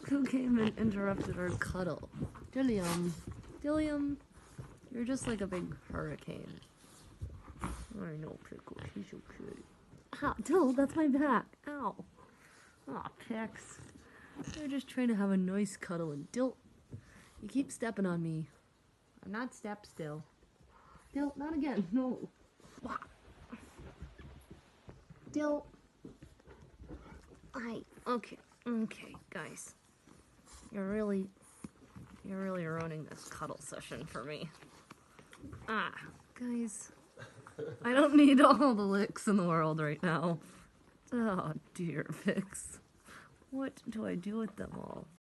Look who came and interrupted our cuddle. Dillium. Dillium, you're just like a big hurricane. I know, Pickle. He's so cute. Ow, Dill, that's my back. Ow. Aw, Pix. They're just trying to have a nice cuddle, and Dill, you keep stepping on me. I'm not step still. Dill, not again. No. Dill. Okay, guys. You're really ruining this cuddle session for me. Guys. I don't need all the licks in the world right now. Oh dear, Pix. What do I do with them all?